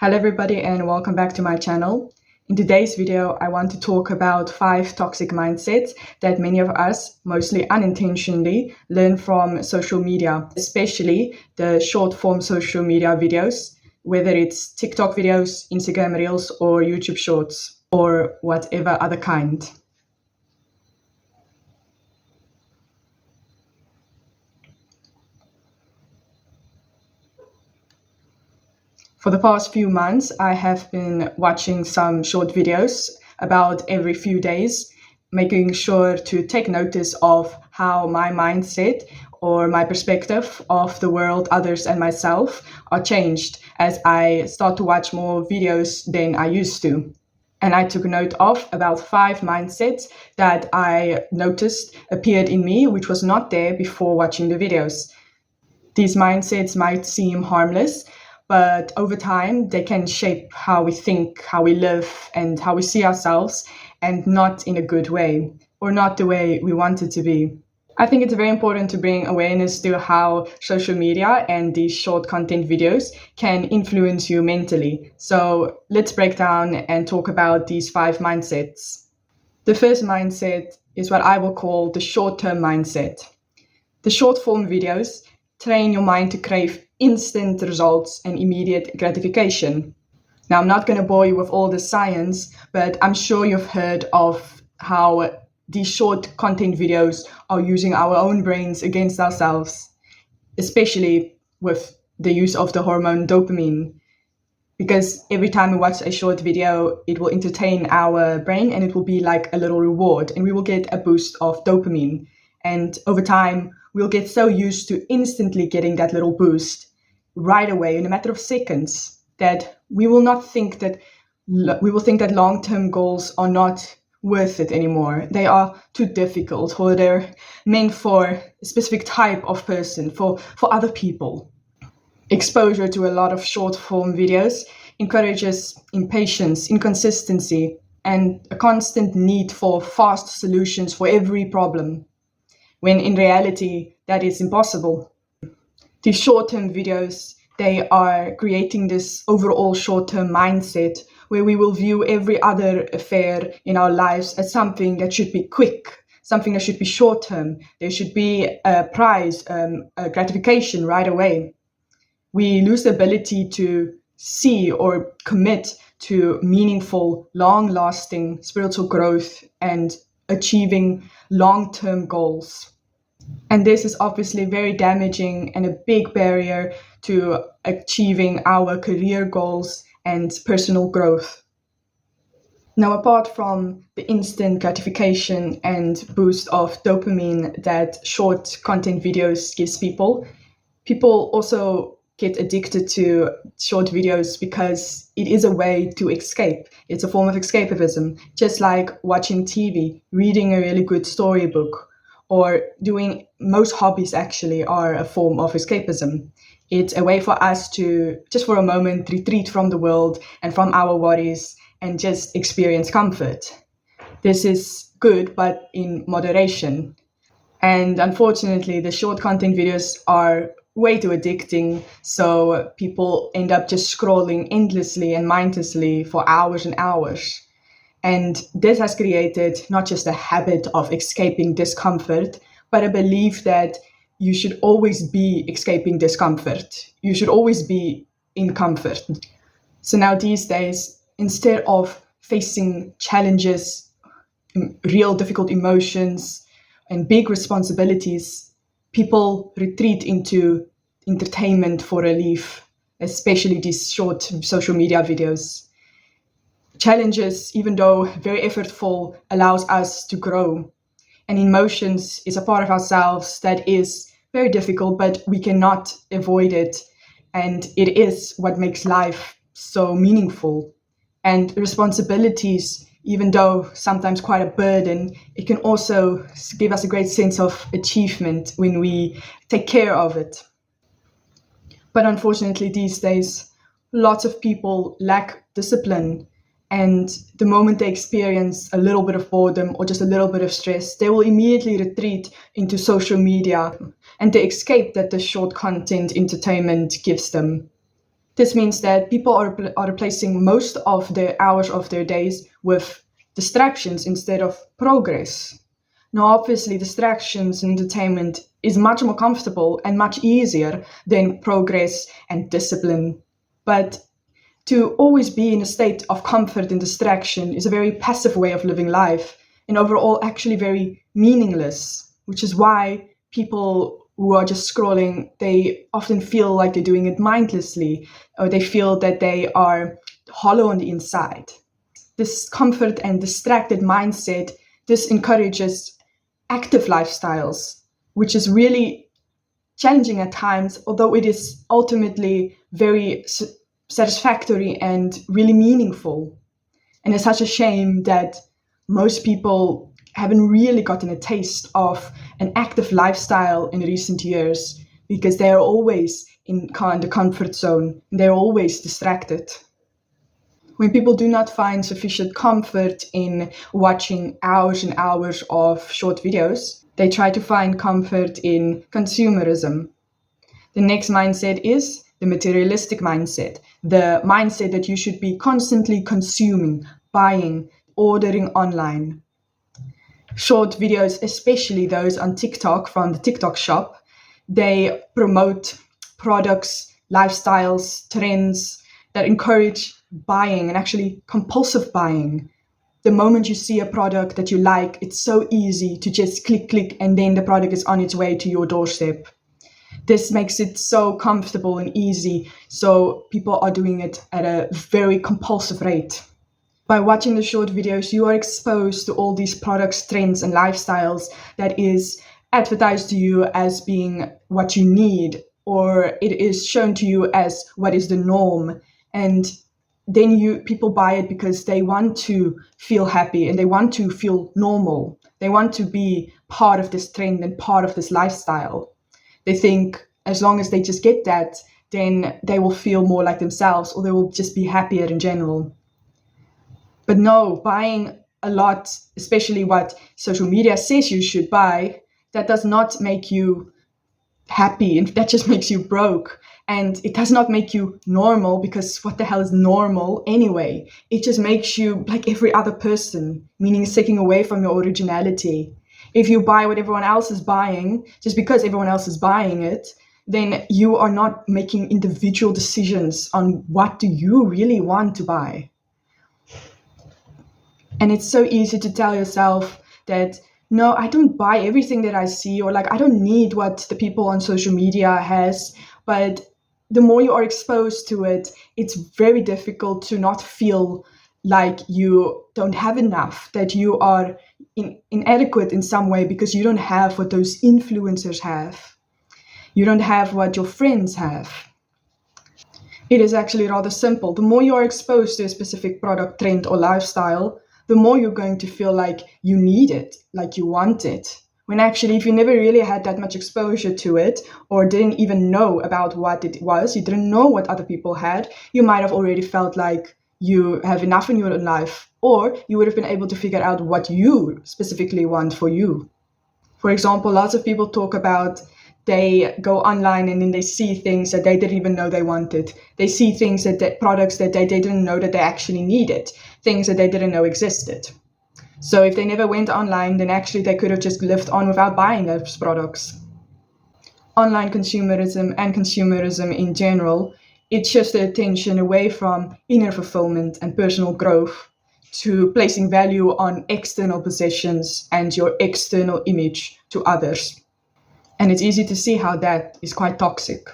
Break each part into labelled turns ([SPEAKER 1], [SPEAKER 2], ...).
[SPEAKER 1] Hello everybody and welcome back to my channel. In today's video, I want to talk about 5 toxic mindsets that many of us, mostly unintentionally, learn from social media, especially the short form social media videos, whether it's TikTok videos, Instagram Reels, or YouTube Shorts, or whatever other kind. For the past few months, I have been watching some short videos about every few days, making sure to take notice of how my mindset or my perspective of the world, others, and myself are changed as I start to watch more videos than I used to. And I took note of about 5 mindsets that I noticed appeared in me, which was not there before watching the videos. These mindsets might seem harmless, but over time, they can shape how we think, how we live, and how we see ourselves, and not in a good way, or not the way we want it to be. I think it's very important to bring awareness to how social media and these short content videos can influence you mentally. So let's break down and talk about these 5 mindsets. The first mindset is what I will call the short-term mindset. The short-form videos train your mind to crave instant results and immediate gratification. Now, I'm not going to bore you with all the science, but I'm sure you've heard of how these short content videos are using our own brains against ourselves, especially with the use of the hormone dopamine. Because every time we watch a short video, it will entertain our brain and it will be like a little reward, and we will get a boost of dopamine. And over time, we'll get so used to instantly getting that little boost right away in a matter of seconds that we will think that long-term goals are not worth it anymore. They are too difficult, or they're meant for a specific type of person, for other people. Exposure to a lot of short-form videos encourages impatience, inconsistency, and a constant need for fast solutions for every problem, when in reality, that is impossible. These short-term videos, they are creating this overall short-term mindset where we will view every other affair in our lives as something that should be quick, something that should be short-term. There should be a prize, a gratification right away. We lose the ability to see or commit to meaningful, long-lasting spiritual growth and achieving long-term goals. And this is obviously very damaging and a big barrier to achieving our career goals and personal growth. Now, apart from the instant gratification and boost of dopamine that short content videos gives people also get addicted to short videos because it is a way to escape. It's a form of escapism, just like watching TV, reading a really good storybook, or doing most hobbies actually are a form of escapism. It's a way for us to, just for a moment, retreat from the world and from our worries and just experience comfort. This is good, but in moderation. And unfortunately, the short content videos are way too addicting, so people end up just scrolling endlessly and mindlessly for hours and hours. And this has created not just a habit of escaping discomfort, but a belief that you should always be escaping discomfort. You should always be in comfort. So now these days, instead of facing challenges, real difficult emotions, and big responsibilities, people retreat into entertainment for relief, especially these short social media videos. Challenges, even though very effortful, allows us to grow. And emotions is a part of ourselves that is very difficult, but we cannot avoid it. And it is what makes life so meaningful. And responsibilities, even though sometimes quite a burden, it can also give us a great sense of achievement when we take care of it. But unfortunately, these days, lots of people lack discipline. And the moment they experience a little bit of boredom or just a little bit of stress, they will immediately retreat into social media and the escape that the short content entertainment gives them. This means that people are replacing most of the hours of their days with distractions instead of progress. Now, obviously, distractions and entertainment is much more comfortable and much easier than progress and discipline. But to always be in a state of comfort and distraction is a very passive way of living life and overall actually very meaningless, which is why people who are just scrolling, they often feel like they're doing it mindlessly, or they feel that they are hollow on the inside. This comfort and distracted mindset, this encourages active lifestyles, which is really challenging at times, although it is ultimately very satisfactory and really meaningful. And it's such a shame that most people haven't really gotten a taste of an active lifestyle in recent years because they are always in the comfort zone and they're always distracted. When people do not find sufficient comfort in watching hours and hours of short videos, they try to find comfort in consumerism. The next mindset is the materialistic mindset, the mindset that you should be constantly consuming, buying, ordering online. Short videos, especially those on TikTok from the TikTok shop, they promote products, lifestyles, trends that encourage buying and actually compulsive buying. The moment you see a product that you like, it's so easy to just click, and then the product is on its way to your doorstep. This makes it so comfortable and easy, so people are doing it at a very compulsive rate. By watching the short videos, you are exposed to all these products, trends, and lifestyles that is advertised to you as being what you need, or it is shown to you as what is the norm. And then people buy it because they want to feel happy and they want to feel normal. They want to be part of this trend and part of this lifestyle. They think as long as they just get that, then they will feel more like themselves, or they will just be happier in general. But no, buying a lot, especially what social media says you should buy, that does not make you happy, and that just makes you broke. And it does not make you normal, because what the hell is normal anyway? It just makes you like every other person, meaning it's taking away from your originality. If you buy what everyone else is buying, just because everyone else is buying it, then you are not making individual decisions on what do you really want to buy. And it's so easy to tell yourself that, no, I don't buy everything that I see, or like I don't need what the people on social media has. But the more you are exposed to it, it's very difficult to not feel like you don't have enough, that you are inadequate in some way because you don't have what those influencers have. You don't have what your friends have. It is actually rather simple. The more you are exposed to a specific product, trend, or lifestyle, the more you're going to feel like you need it, like you want it. When actually, if you never really had that much exposure to it, or didn't even know about what it was, you didn't know what other people had, you might have already felt like you have enough in your own life, or you would have been able to figure out what you specifically want for you. For example, lots of people talk about they go online and then they see things that they didn't even know they wanted. They see things products that they didn't know that they actually needed, things that they didn't know existed. So if they never went online, then actually they could have just lived on without buying those products. Online consumerism and consumerism in general, it shifts the attention away from inner fulfillment and personal growth to placing value on external possessions and your external image to others. And it's easy to see how that is quite toxic.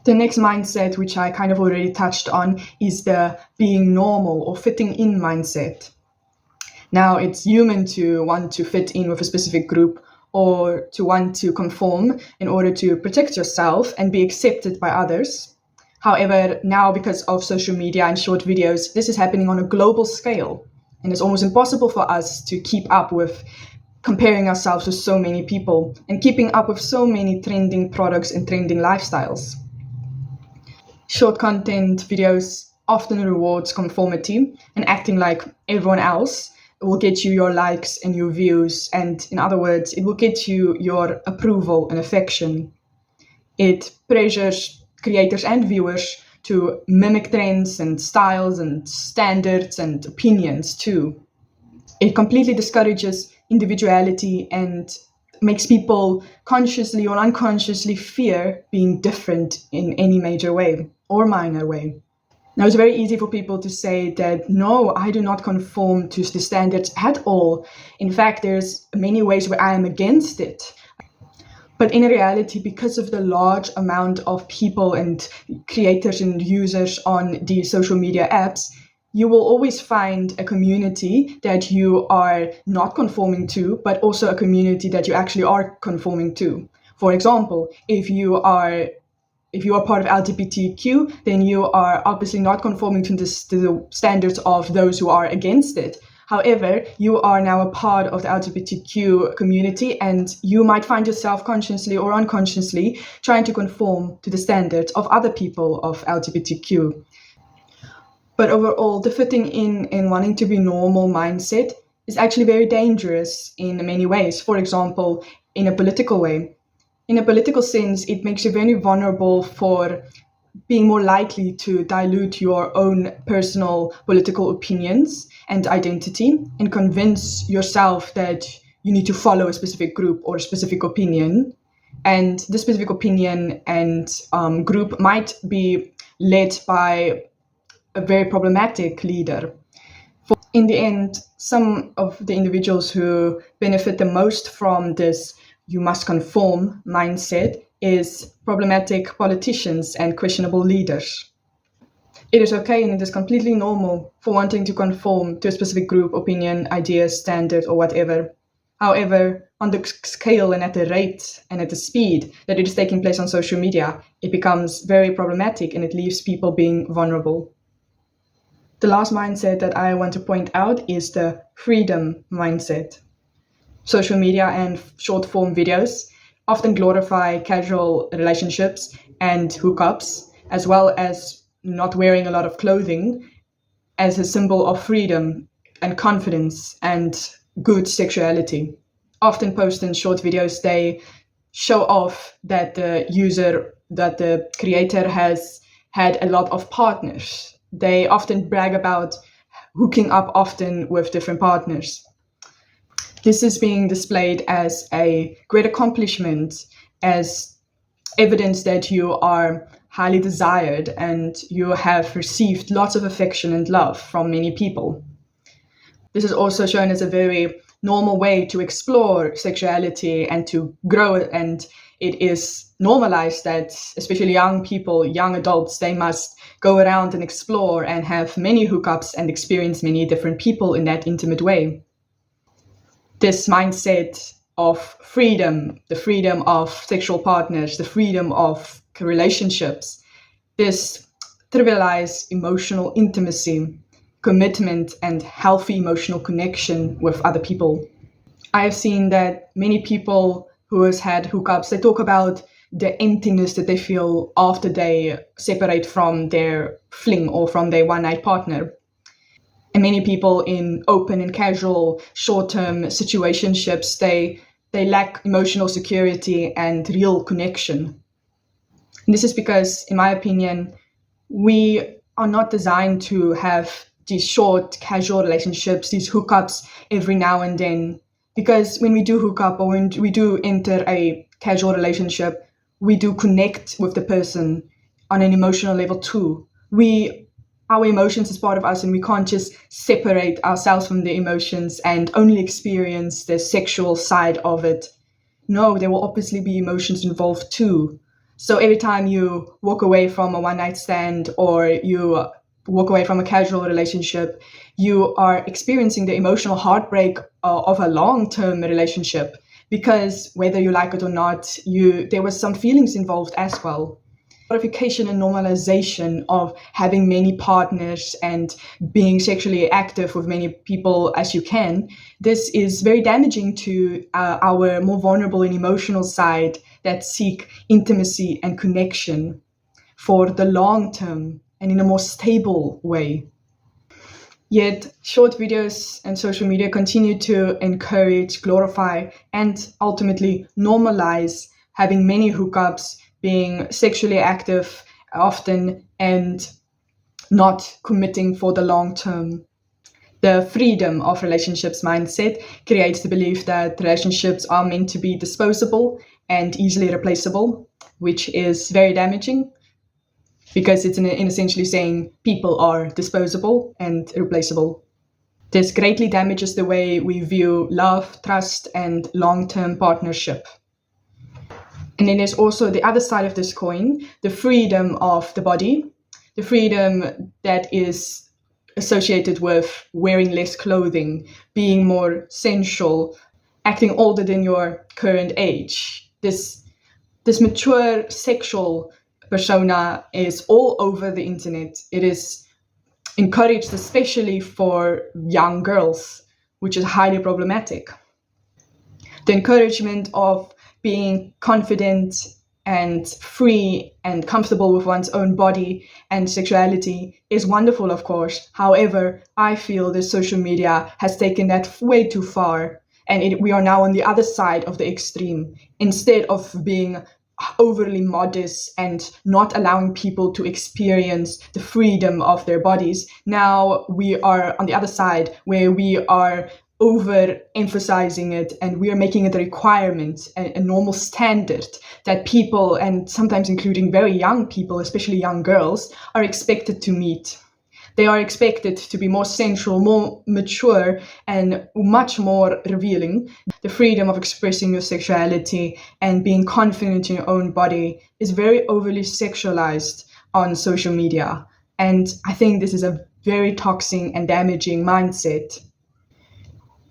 [SPEAKER 1] The next mindset, which I kind of already touched on, is the being normal or fitting in mindset. Now, it's human to want to fit in with a specific group or to want to conform in order to protect yourself and be accepted by others. However, now because of social media and short videos, this is happening on a global scale. And it's almost impossible for us to keep up with comparing ourselves with so many people and keeping up with so many trending products and trending lifestyles. Short content videos often rewards conformity and acting like everyone else. It will get you your likes and your views, and in other words, it will get you your approval and affection. It pressures creators and viewers to mimic trends and styles and standards and opinions too. It completely discourages individuality and makes people consciously or unconsciously fear being different in any major way or minor way. Now, it's very easy for people to say that, no, I do not conform to the standards at all. In fact, there's many ways where I am against it. But in reality, because of the large amount of people and creators and users on these social media apps, you will always find a community that you are not conforming to, but also a community that you actually are conforming to. For example, if you are part of LGBTQ, then you are obviously not conforming to the standards of those who are against it. However, you are now a part of the LGBTQ community, and you might find yourself consciously or unconsciously trying to conform to the standards of other people of LGBTQ. But overall, the fitting in and wanting to be normal mindset is actually very dangerous in many ways. For example, in a political way. In a political sense, it makes you very vulnerable for being more likely to dilute your own personal political opinions and identity and convince yourself that you need to follow a specific group or a specific opinion. And the specific opinion and group might be led by a very problematic leader. In the end, some of the individuals who benefit the most from this "you must conform" mindset is problematic politicians and questionable leaders. It is okay and it is completely normal for wanting to conform to a specific group, opinion, idea, standard, or whatever. However, on the scale and at the rate and at the speed that it is taking place on social media, it becomes very problematic and it leaves people being vulnerable. The last mindset that I want to point out is the freedom mindset. Social media and short form videos often glorify casual relationships and hookups, as well as not wearing a lot of clothing, as a symbol of freedom and confidence and good sexuality. Often posted in short videos, they show off that the creator has had a lot of partners. They often brag about hooking up often with different partners. This is being displayed as a great accomplishment, as evidence that you are highly desired and you have received lots of affection and love from many people. This is also shown as a very normal way to explore sexuality and to grow, and it is normalized that especially young people, young adults, they must go around and explore and have many hookups and experience many different people in that intimate way. This mindset of freedom, the freedom of sexual partners, the freedom of relationships, this trivializes emotional intimacy, commitment, and healthy emotional connection with other people. I have seen that many people who has had hookups, they talk about the emptiness that they feel after they separate from their fling or from their one-night partner. And many people in open and casual short-term situationships, they lack emotional security and real connection. And this is because, in my opinion, we are not designed to have these short, casual relationships, these hookups every now and then. Because when we do hook up or when we do enter a casual relationship, we do connect with the person on an emotional level too. Our emotions is part of us, and we can't just separate ourselves from the emotions and only experience the sexual side of it. No, there will obviously be emotions involved too. So every time you walk away from a one-night stand or you walk away from a casual relationship, you are experiencing the emotional heartbreak of a long-term relationship, because whether you like it or not, there was some feelings involved as well. Glorification and normalization of having many partners and being sexually active with many people as you can, this is very damaging to our more vulnerable and emotional side that seek intimacy and connection for the long term and in a more stable way. Yet, short videos and social media continue to encourage, glorify, and ultimately normalize having many hookups, being sexually active, often and not committing for the long term. The freedom of relationships mindset creates the belief that relationships are meant to be disposable and easily replaceable, which is very damaging because it's in essentially saying people are disposable and replaceable. This greatly damages the way we view love, trust, and long-term partnership. And then there's also the other side of this coin, the freedom of the body, the freedom that is associated with wearing less clothing, being more sensual, acting older than your current age. This mature sexual persona is all over the internet. It is encouraged especially for young girls, which is highly problematic. The encouragement of being confident and free and comfortable with one's own body and sexuality is wonderful, of course. However, I feel that social media has taken that way too far, and we are now on the other side of the extreme. Instead of being overly modest and not allowing people to experience the freedom of their bodies, now we are on the other side where we are over-emphasizing it, and we are making it a requirement, a normal standard that people, and sometimes including very young people, especially young girls, are expected to meet. They are expected to be more sensual, more mature, and much more revealing. The freedom of expressing your sexuality and being confident in your own body is very overly sexualized on social media. And I think this is a very toxic and damaging mindset.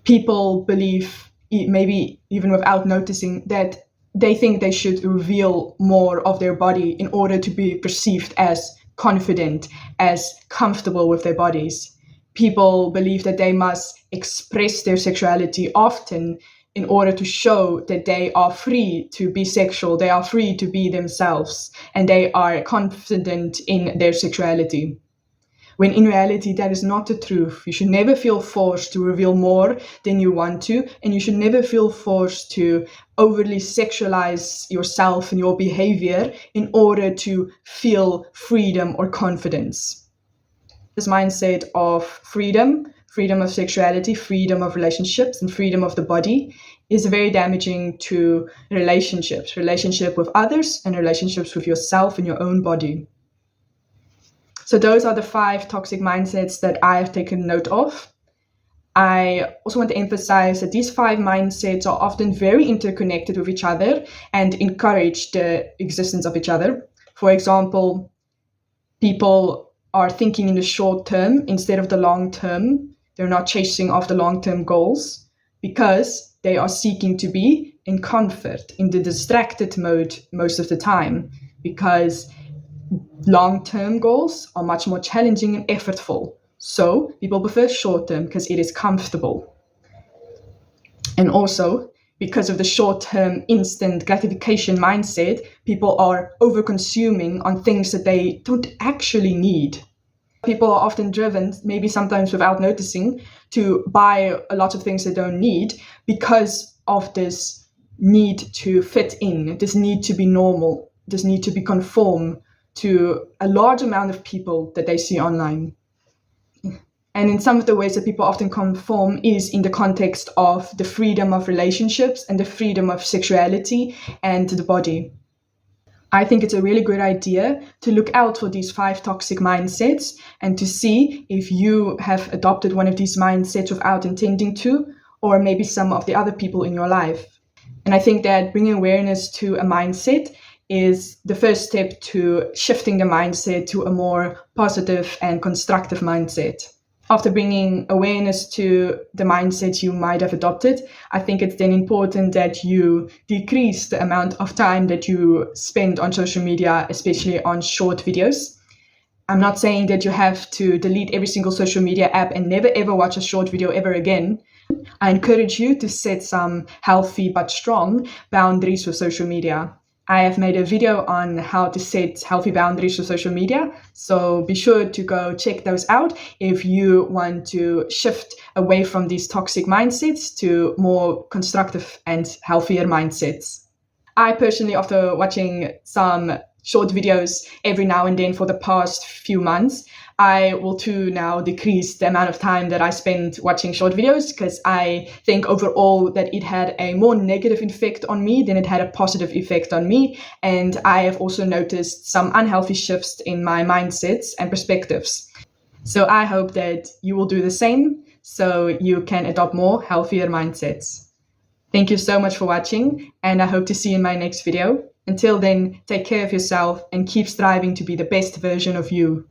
[SPEAKER 1] People believe, maybe even without noticing, that they think they should reveal more of their body in order to be perceived as confident, as comfortable with their bodies. People believe that they must express their sexuality often in order to show that they are free to be sexual, they are free to be themselves, and they are confident in their sexuality. When in reality, that is not the truth. You should never feel forced to reveal more than you want to, and you should never feel forced to overly sexualize yourself and your behavior in order to feel freedom or confidence. This mindset of freedom of sexuality, freedom of relationships, and freedom of the body is very damaging to relationships, relationship with others, and relationships with yourself and your own body. So those are the 5 toxic mindsets that I have taken note of. I also want to emphasize that these 5 mindsets are often very interconnected with each other and encourage the existence of each other. For example, people are thinking in the short term instead of the long term. They're not chasing after long-term goals because they are seeking to be in comfort, in the distracted mode most of the time, because long-term goals are much more challenging and effortful. So people prefer short-term because it is comfortable. And also, because of the short-term instant gratification mindset, people are over-consuming on things that they don't actually need. People are often driven, maybe sometimes without noticing, to buy a lot of things they don't need because of this need to fit in, this need to be normal, this need to be conform to a large amount of people that they see online. And in some of the ways that people often conform is in the context of the freedom of relationships and the freedom of sexuality and the body. I think it's a really good idea to look out for these 5 toxic mindsets and to see if you have adopted one of these mindsets without intending to, or maybe some of the other people in your life. And I think that bringing awareness to a mindset is the first step to shifting the mindset to a more positive and constructive mindset. After bringing awareness to the mindset you might have adopted, I think it's then important that you decrease the amount of time that you spend on social media, especially on short videos. I'm not saying that you have to delete every single social media app and never ever watch a short video ever again. I encourage you to set some healthy but strong boundaries with social media. I have made a video on how to set healthy boundaries for social media, so be sure to go check those out if you want to shift away from these toxic mindsets to more constructive and healthier mindsets. I personally, after watching some short videos every now and then for the past few months, I will too now decrease the amount of time that I spend watching short videos, because I think overall that it had a more negative effect on me than it had a positive effect on me. And I have also noticed some unhealthy shifts in my mindsets and perspectives. So I hope that you will do the same so you can adopt more healthier mindsets. Thank you so much for watching, and I hope to see you in my next video. Until then, take care of yourself and keep striving to be the best version of you.